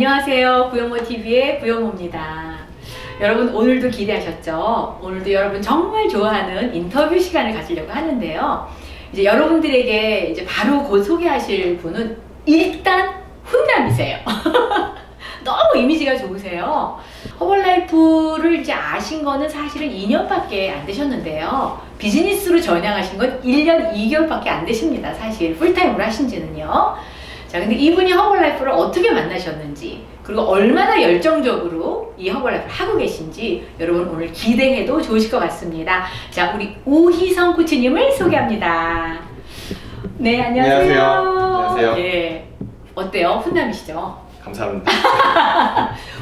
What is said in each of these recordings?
안녕하세요. 부영모TV의 부영모입니다. 여러분 오늘도 기대하셨죠? 오늘도 여러분 정말 좋아하는 인터뷰 시간을 가지려고 하는데요. 이제 여러분들에게 이제 바로 곧 소개하실 분은 일단 훈남이세요. 너무 이미지가 좋으세요. 허벌라이프를 이제 아신 거는 사실은 2년밖에 안 되셨는데요. 비즈니스로 전향하신 건 1년 2개월밖에 안 되십니다. 사실 풀타임으로 하신 지는요. 자, 근데 이분이 허벌라이프를 어떻게 만나셨는지, 그리고 얼마나 열정적으로 이 허벌라이프를 하고 계신지 여러분 오늘 기대해도 좋으실 것 같습니다. 자, 우리 오희성 코치님을 소개합니다. 네, 안녕하세요. 안녕하세요. 네, 어때요? 훈남이시죠? 감사합니다.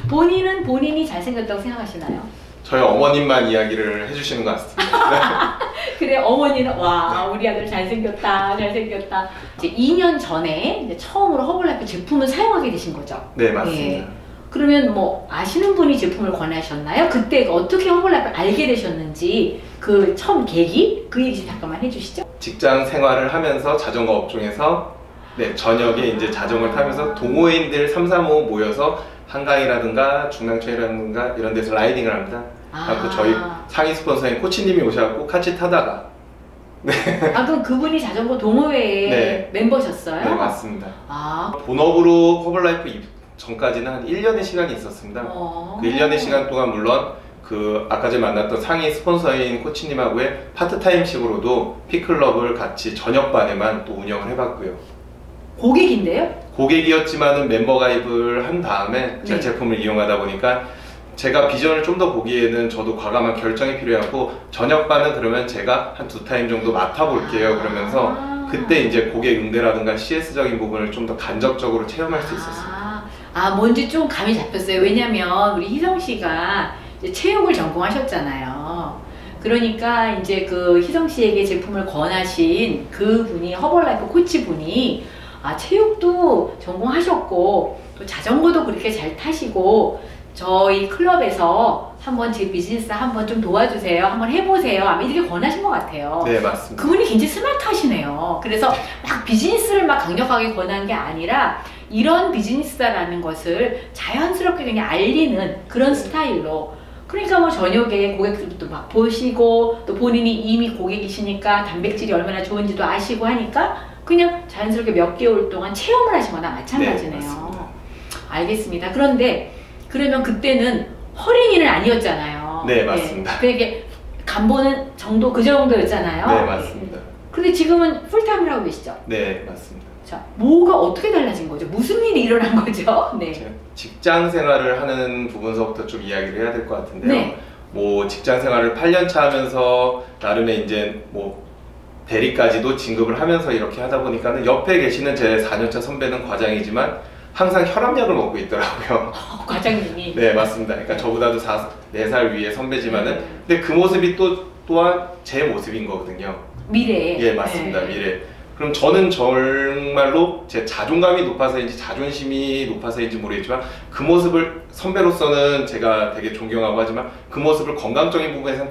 본인은 본인이 잘생겼다고 생각하시나요? 저희 어머님만 이야기를 해주시는 것 같습니다. 그래, 어머니는 와, 우리 아들 잘생겼다, 잘생겼다. 이제 2년 전에 이제 처음으로 허벌라이프 제품을 사용하게 되신 거죠? 네, 맞습니다. 네. 그러면 뭐 아시는 분이 제품을 권하셨나요? 그때 어떻게 허벌라이프를 알게 되셨는지 그 처음 계기? 그 얘기 잠깐만 해주시죠. 직장 생활을 하면서 자전거 업종에서 저녁에 이제 자전거를 타면서 동호인들 3, 4, 5 모여서 한강이라든가 중랑천이라든가 이런 데서 라이딩을 합니다. 그 저희 상위 스폰서인 코치님이 오셔갖고 같이 타다가 그럼 그분이 자전거 동호회의 멤버셨어요? 네, 맞습니다. 본업으로 허벌라이프 전까지는 한 1년의 시간이 있었습니다. 그 1년의 시간 동안 물론 그 아까 전에 만났던 상위 스폰서인 코치님하고의 파트타임식으로도 피클럽을 같이 저녁반에만 또 운영을 해봤고요. 고객인데요? 고객이었지만은 멤버 가입을 한 다음에 제 제품을 이용하다 보니까 제가 비전을 좀 더 보기에는 저도 과감한 결정이 필요하고 저녁반은 그러면 제가 한 2타임 정도 맡아볼게요. 그러면서 그때 이제 고객 응대라든가 CS적인 부분을 좀 더 간접적으로 체험할 수 있었습니다. 뭔지 좀 감이 잡혔어요. 왜냐면 우리 희성 씨가 이제 체육을 전공하셨잖아요. 그러니까 이제 그 희성 씨에게 제품을 권하신 그 분이 허벌라이프 코치 분이 체육도 전공하셨고 또 자전거도 그렇게 잘 타시고 저희 클럽에서 한번 제 비즈니스 한번 좀 도와주세요, 한번 해보세요 아마 이렇게 권하신 것 같아요. 네, 맞습니다. 그분이 굉장히 스마트하시네요. 그래서 막 비즈니스를 막 강력하게 권한 게 아니라 이런 비즈니스다라는 것을 자연스럽게 그냥 알리는 그런 스타일로. 그러니까 뭐 저녁에 고객들도 막 보시고 또 본인이 이미 고객이시니까 단백질이 얼마나 좋은지도 아시고 하니까 그냥 자연스럽게 몇 개월 동안 체험을 하신 거나 마찬가지네요. 네, 알겠습니다. 그런데 그러면 그때는 허링이는 아니었잖아요. 네, 맞습니다. 그게 간보는 정도 그 정도였잖아요. 네, 맞습니다. 근데 지금은 풀타임을 하고 계시죠? 네, 맞습니다. 자, 뭐가 어떻게 달라진 거죠? 무슨 일이 일어난 거죠? 네. 직장 생활을 하는 부분서부터 좀 이야기를 해야 될 것 같은데요. 뭐 직장 생활을 8년 차 하면서 나름의 이제 뭐 대리까지도 진급을 하면서 이렇게 하다 보니까는 옆에 계시는 제 4년차 선배는 과장이지만 항상 혈압약을 먹고 있더라고요. 과장님이? 네, 맞습니다. 그러니까 저보다도 4살 위에 선배지만은 근데 그 모습이 또한 제 모습인 거거든요. 미래. 예, 맞습니다. 미래. 그럼 저는 정말로 제 자존감이 높아서인지 자존심이 높아서인지 모르겠지만 그 모습을 선배로서는 제가 되게 존경하고 하지만 그 모습을 건강적인 부분에서는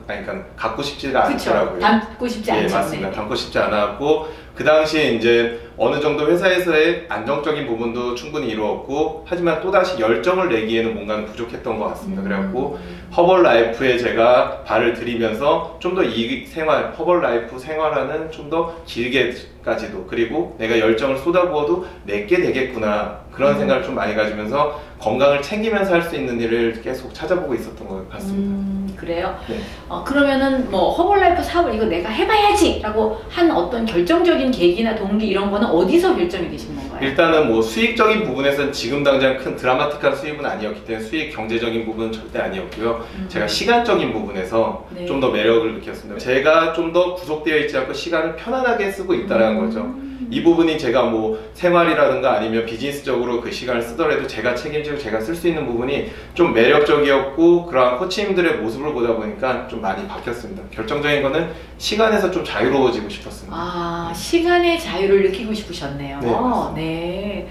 그러니까 갖고 싶지가 않더라고요. 담고 싶지 않죠. 예, 맞습니다. 담고 싶지 않았고 그 당시에 이제 어느 정도 회사에서의 안정적인 부분도 충분히 이루었고 하지만 또다시 열정을 내기에는 뭔가는 부족했던 것 같습니다. 그래갖고 허벌라이프에 제가 발을 들이면서 좀 더 이 생활, 허벌라이프 생활하는 좀 더 길게까지도 그리고 내가 열정을 쏟아부어도 내게 되겠구나 그런 생각을 좀 많이 가지면서 건강을 챙기면서 할 수 있는 일을 계속 찾아보고 있었던 것 같습니다. 그래요? 네. 그러면은 뭐 허벌라이프 사업을 이거 내가 해봐야지 라고 한 어떤 결정적인 계기나 동기 이런 거는 어디서 결정이 되신 건가요? 일단은 뭐 수익적인 부분에서는 지금 당장 큰 드라마틱한 수입은 아니었기 때문에 수익 경제적인 부분은 절대 아니었고요. 제가 시간적인 부분에서 좀 더 매력을 느꼈습니다. 제가 좀 더 구속되어 있지 않고 시간을 편안하게 쓰고 있다는 거죠. 이 부분이 제가 뭐 생활이라든가 아니면 비즈니스적으로 그 시간을 쓰더라도 제가 책임지고 제가 쓸 수 있는 부분이 좀 매력적이었고 그러한 코치님들의 모습을 보다 보니까 좀 많이 바뀌었습니다. 결정적인 거는 시간에서 좀 자유로워지고 싶었습니다. 시간의 자유를 느끼고 싶으셨네요. 네.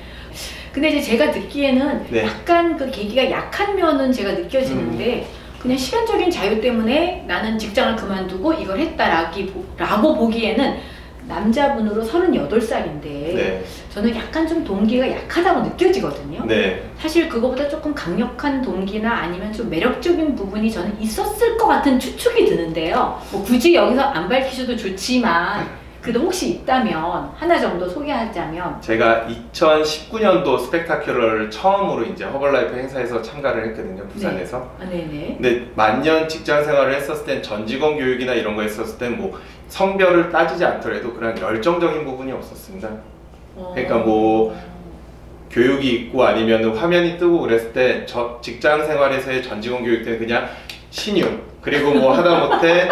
근데 이제 제가 듣기에는 약간 그 계기가 약한 면은 제가 느껴지는데 그냥 시간적인 자유 때문에 나는 직장을 그만두고 이걸 했다라고 보기에는 남자분으로 38살인데 네. 저는 약간 좀 동기가 약하다고 느껴지거든요. 네. 사실 그거보다 조금 강력한 동기나 아니면 좀 매력적인 부분이 저는 있었을 것 같은 추측이 드는데요. 뭐 굳이 여기서 안 밝히셔도 좋지만 그래도 혹시 있다면 하나 정도 소개하자면, 제가 2019년도 스펙타큘러를 처음으로 이제 허벌라이프 행사에서 참가를 했거든요, 부산에서. 네. 네네. 근데 만년 직장 생활을 했었을 땐 전 직원 교육이나 이런 거 했었을 땐 뭐 성별을 따지지 않더라도 그런 열정적인 부분이 없었습니다. 그러니까 뭐 교육이 있고 아니면 화면이 뜨고 그랬을 때 저 직장 생활에서의 전 직원 교육 때는 그냥 신유, 그리고 뭐 하다못해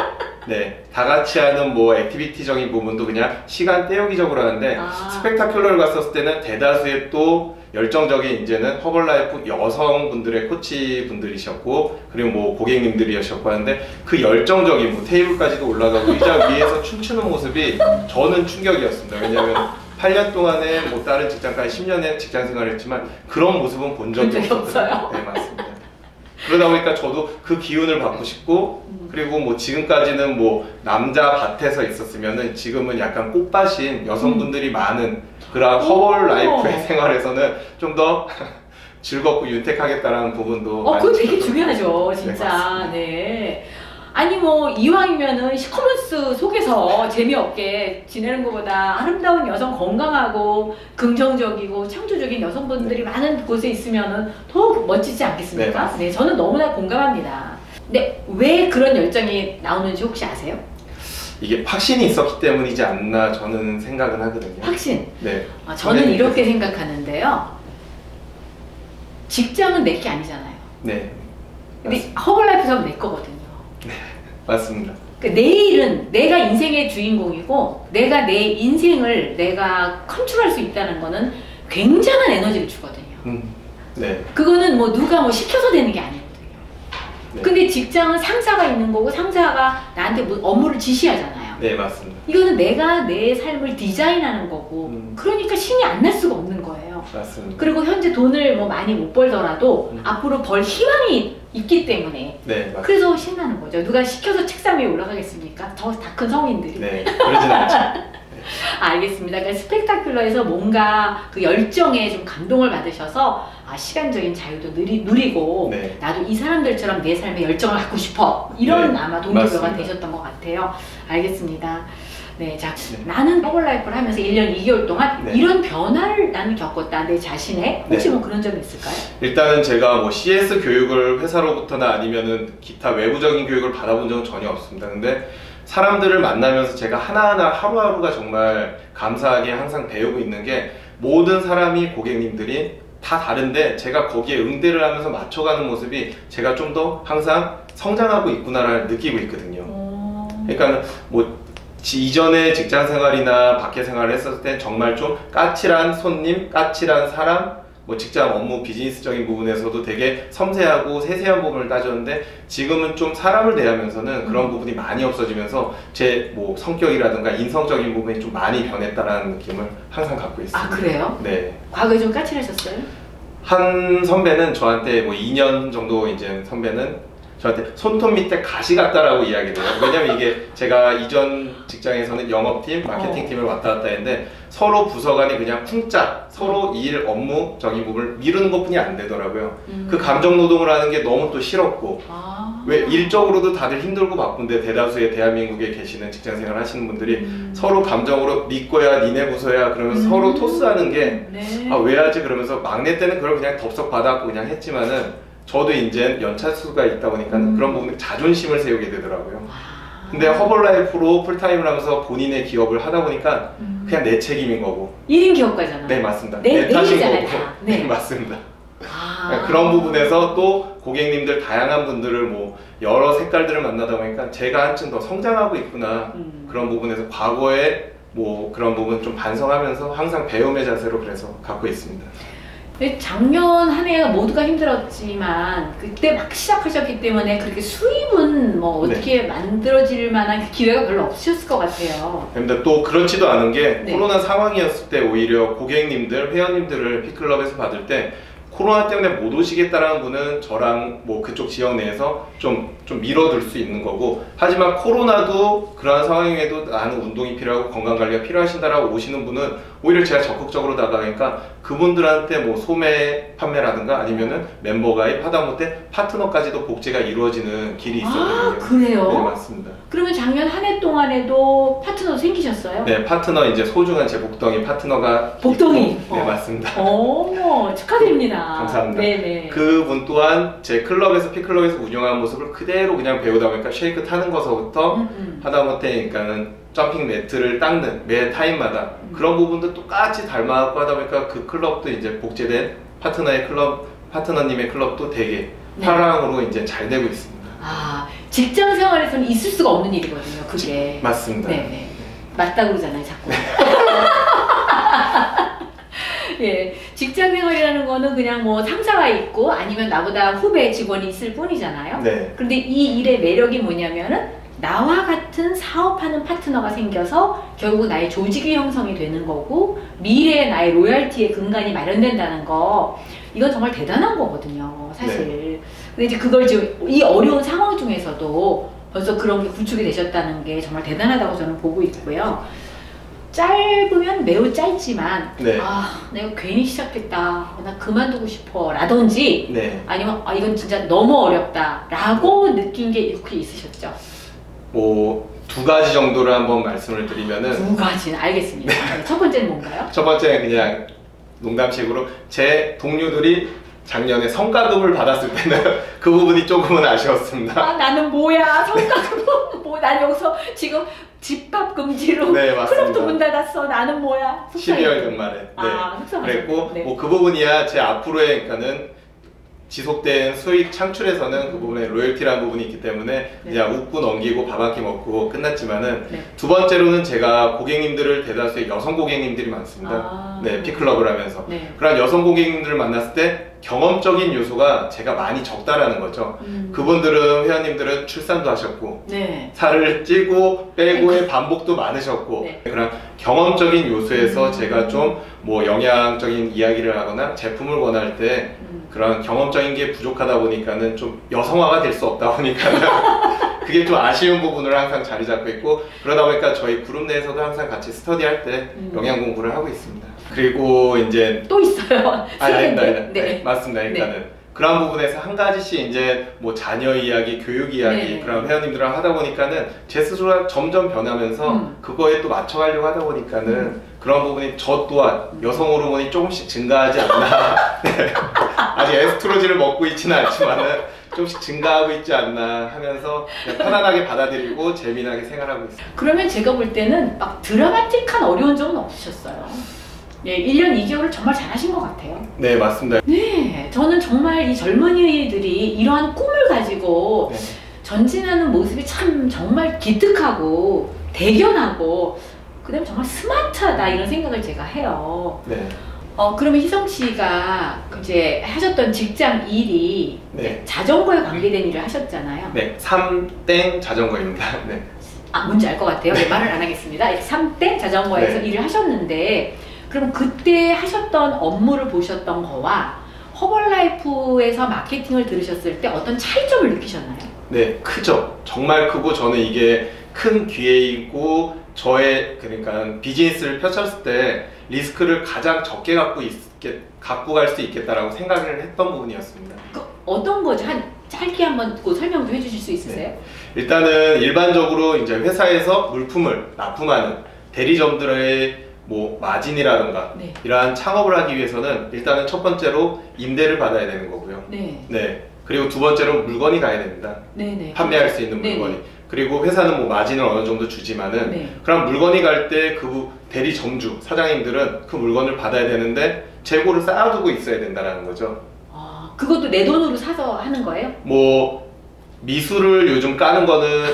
네, 다 같이 하는 뭐 액티비티적인 부분도 그냥 시간 때우기적으로 하는데 스펙타큘러를 갔었을 때는 대다수의 또 열정적인 이제는 허벌라이프 여성분들의 코치분들이셨고 그리고 뭐 고객님들이셨고 하는데 그 열정적인 뭐 테이블까지도 올라가고 의자 위에서 춤추는 모습이 저는 충격이었습니다. 왜냐하면 8년 동안에 뭐 다른 직장까지 10년의 직장 생활을 했지만 그런 모습은 본 적이 없었어요. 네, 맞습니다. 그러다 보니까 저도 그 기운을 받고 싶고 그리고 뭐 지금까지는 뭐 남자 밭에서 있었으면은 지금은 약간 꽃밭인 여성분들이 많은 그런 허벌라이프의 생활에서는 좀 더 즐겁고 윤택하겠다라는 부분도 그거 되게 중요하죠, 진짜. 네, 네. 아니 뭐 이왕이면은 시커먼스 속에서 재미없게 지내는 것보다 아름다운 여성, 건강하고 긍정적이고 창조적인 여성분들이 많은 곳에 있으면은 더 멋지지 않겠습니까? 네, 저는 너무나 공감합니다. 근데 왜 그런 열정이 나오는지 혹시 아세요? 이게 확신이 있었기 때문이지 않나 저는 생각은 하거든요. 확신? 네. 저는 이렇게 생각하는데요. 직장은 내 게 아니잖아요. 네. 근데 허벌라이프는 내 거거든요. 네, 맞습니다. 내일은 내가 인생의 주인공이고 내가 내 인생을 내가 컨트롤할 수 있다는 거는 굉장한 에너지를 주거든요. 네. 그거는 뭐 누가 뭐 시켜서 되는 게 아니거든요. 네. 근데 직장은 상사가 있는 거고 상사가 나한테 뭐 업무를 지시하잖아요. 네, 맞습니다. 이거는 내가 내 삶을 디자인하는 거고 그러니까 신이 안 날 수가 없는 거예요. 맞습니다. 그리고 현재 돈을 뭐 많이 못 벌더라도 앞으로 벌 희망이 있기 때문에 네, 맞습니다. 그래서 신나는 거죠. 누가 시켜서 책상 위에 올라가겠습니까? 더 다 큰 성인들이. 네, 그러진 않죠. 네. 알겠습니다. 그러니까 스펙타큘러에서 뭔가 그 열정에 좀 감동을 받으셔서 시간적인 자유도 누리고 네. 나도 이 사람들처럼 내 삶에 열정을 갖고 싶어 이런 네, 아마 동기부여가 맞습니다. 되셨던 것 같아요. 알겠습니다. 네, 자, 네. 나는 허벌라이프를 하면서 1년 2개월 동안 네. 이런 변화를 나는 겪었다. 내 자신의 혹시 네. 뭐 그런 점이 있을까요? 일단은 제가 뭐 CS 교육을 회사로부터나 아니면은 기타 외부적인 교육을 받아본 적은 전혀 없습니다. 근데 사람들을 만나면서 제가 하나하나 하루하루가 정말 감사하게 항상 배우고 있는 게 모든 사람이 고객님들이 다 다른데 제가 거기에 응대를 하면서 맞춰가는 모습이 제가 좀 더 항상 성장하고 있구나를 느끼고 있거든요. 그러니까 뭐 이전에 직장 생활이나 밖에 생활을 했었을 때 정말 좀 까칠한 손님, 까칠한 사람, 뭐 직장 업무 비즈니스적인 부분에서도 되게 섬세하고 세세한 부분을 따졌는데 지금은 좀 사람을 대하면서는 그런 부분이 많이 없어지면서 제 뭐 성격이라든가 인성적인 부분이 좀 많이 변했다라는 느낌을 항상 갖고 있습니다. 아, 그래요? 네. 과거에 좀 까칠하셨어요? 한 선배는 저한테 뭐 2년 정도 이제 선배는 저한테 손톱 밑에 가시 같다라고 이야기를 해요. 왜냐면 이게 제가 이전 직장에서는 영업팀, 마케팅팀을 왔다 갔다 했는데 서로 부서간이 그냥 쿵짝 서로 일 업무적인 부분을 미루는 것뿐이 안 되더라고요. 그 감정 노동을 하는 게 너무 또 싫었고 왜 일적으로도 다들 힘들고 바쁜데 대다수의 대한민국에 계시는 직장생활 하시는 분들이 서로 감정으로 네 거야 니네 부서야 그러면서 서로 토스하는 게 네. 아, 왜 하지 그러면서 막내 때는 그걸 그냥 덥석 받아갖고 그냥 했지만은 저도 이제 연차수가 있다 보니까 그런 부분에 자존심을 세우게 되더라고요. 근데 허벌라이프로 풀타임을 하면서 본인의 기업을 하다 보니까 그냥 내 책임인 거고 1인 기업가잖아. 네, 맞습니다. 내 탓인 일이잖아요, 거고 다. 네. 네, 맞습니다. 그런 부분에서 또 고객님들 다양한 분들을 뭐 여러 색깔들을 만나다 보니까 제가 한층 더 성장하고 있구나 그런 부분에서 과거에 뭐 그런 부분 좀 반성하면서 항상 배움의 자세로 그래서 갖고 있습니다. 작년 한 해가 모두가 힘들었지만 그때 막 시작하셨기 때문에 그렇게 수입은 뭐 어떻게 만들어질 만한 그 기회가 별로 없으셨을 것 같아요. 근데 또 그렇지도 않은 게 네. 코로나 상황이었을 때 오히려 고객님들, 회원님들을 피클럽에서 받을 때 코로나 때문에 못 오시겠다라는 분은 저랑 뭐 그쪽 지역 내에서 좀 밀어둘 수 있는 거고, 하지만 코로나도 그러한 상황에도 나는 운동이 필요하고 건강관리가 필요하신다라고 오시는 분은 오히려 제가 적극적으로 나가니까 그분들한테 뭐 소매 판매라든가 아니면은 멤버 가입, 하다못해 파트너까지도 복제가 이루어지는 길이 있었거든요. 아, 그래요? 네, 맞습니다. 그러면 작년 한 해 동안에도 파트너 생기셨어요? 네, 파트너 이제 소중한 제 복덩이 파트너가 복덩이? 있고, 네, 맞습니다. 오, 축하드립니다. 감사합니다. 네네. 그분 또한 제 클럽에서 피클럽에서 운영하는 모습을 그대로 그냥 배우다 보니까 쉐이크 타는 거서부터 하다못해 그러니까는 점핑 매트를 닦는 매 타임마다 그런 부분도 똑같이 닮아갖고 하다 보니까 그 클럽도 이제 복제된 파트너님의 클럽도 되게 네. 사랑으로 이제 잘 되고 있습니다. 아, 직장 생활에서는 있을 수가 없는 일이거든요, 그게. 맞습니다. 네네. 맞다 그러잖아요, 자꾸. 예, 직장 생활이라는 거는 그냥 뭐 상사가 있고 아니면 나보다 후배 직원이 있을 뿐이잖아요. 네. 그런데 이 일의 매력이 뭐냐면은 나와 같은 사업하는 파트너가 생겨서 결국 나의 조직이 형성이 되는 거고 미래의 나의 로열티의 근간이 마련된다는 거, 이건 정말 대단한 거거든요, 사실. 네. 근데 이제 그걸 지금 이 어려운 상황 중에서도 벌써 그런 게 구축이 되셨다는 게 정말 대단하다고 저는 보고 있고요. 짧으면 매우 짧지만 네. 아, 내가 괜히 시작했다, 나 그만두고 싶어 라든지 네. 아니면 아, 이건 진짜 너무 어렵다 라고 느낀 게 이렇게 있으셨죠? 뭐 두 가지 정도를 한번 말씀을 드리면은, 두 가지는 알겠습니다. 네, 첫 번째는 뭔가요? 첫 번째는 그냥 농담식으로 제 동료들이 작년에 성과급을 받았을 때는 그 부분이 조금은 아쉬웠습니다. 아, 나는 뭐야, 성과급 뭐, 난 여기서 지금 집합 금지로 네, 맞습니다. 클럽도 문 닫았어, 나는 뭐야. 12월 연말에. 네. 아, 속상하죠. 그랬고 네. 뭐 그 부분이야 제 앞으로의 그러니까는 지속된 수익 창출에서는 그 부분에 로열티라는 부분이 있기 때문에 네. 그냥 웃고 넘기고 밥 한 끼 먹고 끝났지만은, 네. 두 번째로는 제가 고객님들을 대다수의 여성 고객님들이 많습니다. 아. 네, 피클럽을 하면서 네. 그런 여성 고객님들을 만났을 때 경험적인 요소가 제가 많이 적다라는 거죠. 그분들은 회원님들은 출산도 하셨고 네. 살을 찌고 빼고의 반복도 많으셨고, 네. 그런 경험적인 요소에서 제가 좀 뭐 영양적인 이야기를 하거나 제품을 권할 때 그런 경험적인 게 부족하다 보니까는 좀 여성화가 될 수 없다 보니까는 그게 좀 아쉬운 부분을 항상 자리 잡고 있고, 그러다 보니까 저희 그룹 내에서도 항상 같이 스터디할 때 영양 공부를 하고 있습니다. 그리고 이제 또 있어요. 아닙니다. 네. 네, 맞습니다. 그러니까는 그런 부분에서 한 가지씩 이제 뭐 자녀 이야기, 교육 이야기, 네. 그런 회원님들이랑 하다 보니까는 제 스스로가 점점 변하면서 그거에 또 맞춰가려고 하다 보니까는 그런 부분이 저 또한 여성 호르몬이 조금씩 증가하지 않나. 네. 아직 에스트로겐을 먹고 있지는 않지만은 조금씩 증가하고 있지 않나 하면서 그냥 편안하게 받아들이고 재미나게 생활하고 있습니다. 그러면 제가 볼 때는 막 드라마틱한 어려운 점은 없으셨어요. 예, 1년 2개월을 정말 잘하신 것 같아요. 네, 맞습니다. 네, 저는 정말 이 젊은이들이 이러한 꿈을 가지고 네. 전진하는 모습이 참 정말 기특하고 대견하고 그다음에 정말 스마트하다 이런 생각을 제가 해요. 네. 그러면 희성 씨가 이제 하셨던 직장 일이 네. 자전거에 관계된 일을 하셨잖아요. 네, 3땡 자전거입니다. 네. 아, 뭔지 알 것 같아요. 네, 말을 안 하겠습니다. 3땡 자전거에서 네. 일을 하셨는데, 그럼 그때 하셨던 업무를 보셨던 거와 허벌라이프에서 마케팅을 들으셨을 때 어떤 차이점을 느끼셨나요? 네, 크죠. 정말 크고 저는 이게 큰 기회이고 저의 그러니까 비즈니스를 펼쳤을 때 리스크를 가장 적게 갖고 갈 수 있겠다라고 생각을 했던 부분이었습니다. 그 어떤 거죠? 짧게 한번 그 설명 좀 해주실 수 있으세요? 네. 일단은 일반적으로 이제 회사에서 물품을 납품하는 대리점들의 뭐 마진이라든가 네. 이러한 창업을 하기 위해서는 일단은 첫 번째로 임대를 받아야 되는 거고요. 네. 네. 그리고 두 번째로 물건이 가야 됩니다. 네네. 판매할 수 있는 네네. 물건이. 그리고 회사는 뭐 마진을 어느 정도 주지만은 네. 그럼 물건이 갈 때 그 대리 점주 사장님들은 그 물건을 받아야 되는데 재고를 쌓아두고 있어야 된다는 거죠. 아, 그것도 내 돈으로 사서 하는 거예요? 뭐 미술을 요즘 까는 거는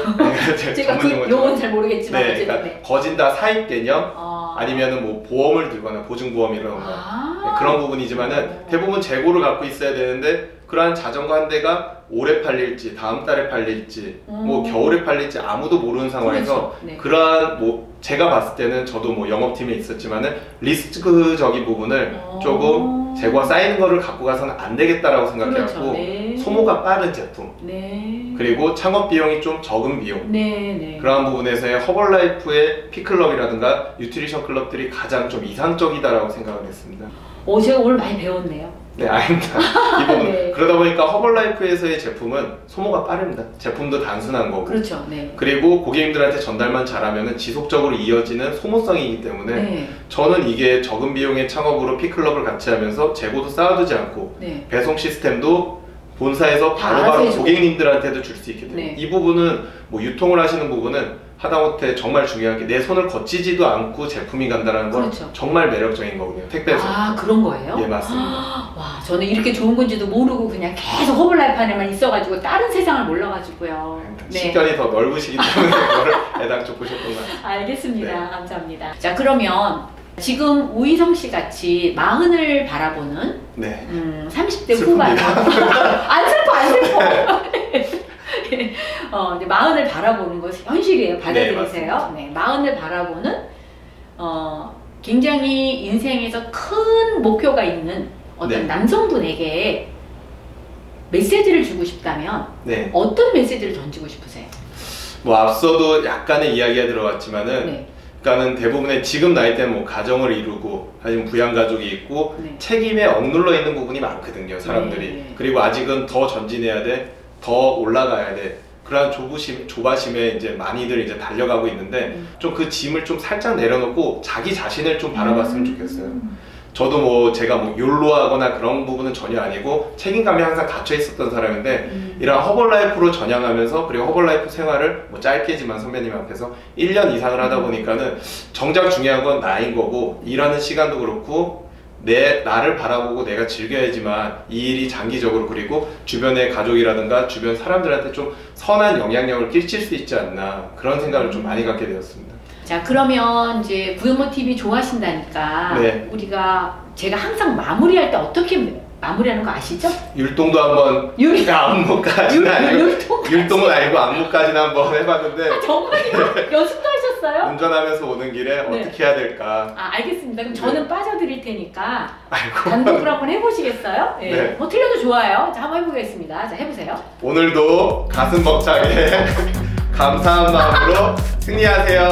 제가 그 용어는 잘 모르겠지만 네, 어쨌든 그러니까 네. 거진다 사입 개념 아. 아니면은 뭐 보험을 들거나 보증보험이라던가 아. 네, 그런 부분이지만은 대부분 재고를 갖고 있어야 되는데 그러한 자전거 한 대가 올해 팔릴지 다음 달에 팔릴지 뭐 겨울에 팔릴지 아무도 모르는 상황에서 그렇죠. 네. 그러한 뭐 제가 봤을 때는 저도 뭐 영업팀에 있었지만은 리스크적인 부분을 조금 재고가 쌓이는 거를 갖고 가서는 안 되겠다라고 생각해갖고 그렇죠. 네. 소모가 빠른 제품 네. 그리고 창업 비용이 좀 적은 비용 네. 네. 그러한 부분에서의 허벌라이프의 피클럽이라든가 뉴트리션 클럽들이 가장 좀 이상적이다라고 생각을 했습니다. 제가 오늘 많이 배웠네요. 네, 아닙니다. 이 부분. 네. 그러다 보니까 허벌라이프에서의 제품은 소모가 빠릅니다. 제품도 단순한 거고. 그렇죠. 네. 그리고 고객님들한테 전달만 잘하면 지속적으로 이어지는 소모성이기 때문에 네. 저는 이게 적은 비용의 창업으로 피클럽을 같이 하면서 재고도 쌓아두지 않고 네. 배송 시스템도 본사에서 바로바로 고객님들한테도 줄 수 있기 때문에 네. 이 부분은 뭐 유통을 하시는 부분은 하다못해 정말 중요한 게 내 손을 거치지도 않고 제품이 간다는 건 그렇죠. 정말 매력적인 거거든요. 택배에서. 아, 그런 거예요? 예, 맞습니다. 와, 저는 이렇게 좋은 건지도 모르고 그냥 계속 허벌라이프 안에만 있어가지고 다른 세상을 몰라가지고요. 네. 식견이 더 넓으시기 때문에 그거를 애당초 보셨던 것 같아요. 알겠습니다. 네. 감사합니다. 자, 그러면 지금 우희성 씨 같이 마흔을 바라보는 네. 30대 후반 안 슬퍼 이제 마흔을 바라보는 것이 현실이에요. 받아들이세요. 네, 마흔을 바라보는 굉장히 인생에서 큰 목표가 있는 어떤 네. 남성분에게 메시지를 주고 싶다면 네. 어떤 메시지를 던지고 싶으세요? 뭐 앞서도 약간의 이야기가 들어갔지만은 네. 그러니까는 대부분의 지금 나이 때는 뭐 가정을 이루고 아니면 부양가족이 있고 네. 책임에 억눌러 있는 부분이 많거든요. 사람들이. 네. 그리고 아직은 더 전진해야 돼. 더 올라가야 돼. 그러한 조바심에 이제 많이들 이제 달려가고 있는데 좀 그 짐을 좀 살짝 내려놓고 자기 자신을 좀 바라봤으면 좋겠어요. 저도 뭐 제가 뭐 욜로하거나 그런 부분은 전혀 아니고 책임감이 항상 갇혀 있었던 사람인데 이런 허벌라이프로 전향하면서 그리고 허벌라이프 생활을 뭐 짧게지만 선배님 앞에서 1년 이상을 하다 보니까는 정작 중요한 건 나인 거고 일하는 시간도 그렇고 나를 바라보고 내가 즐겨야지만 이 일이 장기적으로 그리고 주변의 가족이라든가 주변 사람들한테 좀 선한 영향력을 끼칠 수 있지 않나 그런 생각을 좀 많이 갖게 되었습니다. 자, 그러면 이제 구현모 TV 좋아하신다니까 네. 제가 항상 마무리할 때 어떻게 마무리하는 거 아시죠? 율동도 한번 안무까지는 아니고 율동은 아니고 안무까지는 한번 해봤는데 정말요? 연습도 하셨어요? 운전하면서 오는 길에 네. 어떻게 해야 될까 알겠습니다. 그럼 저는 빠져드릴 테니까 아이고. 단독으로 한번 해보시겠어요? 네. 네. 뭐 틀려도 좋아요. 자, 한번 해보겠습니다. 자, 해보세요. 오늘도 가슴 벅차게 감사한 마음으로 승리하세요.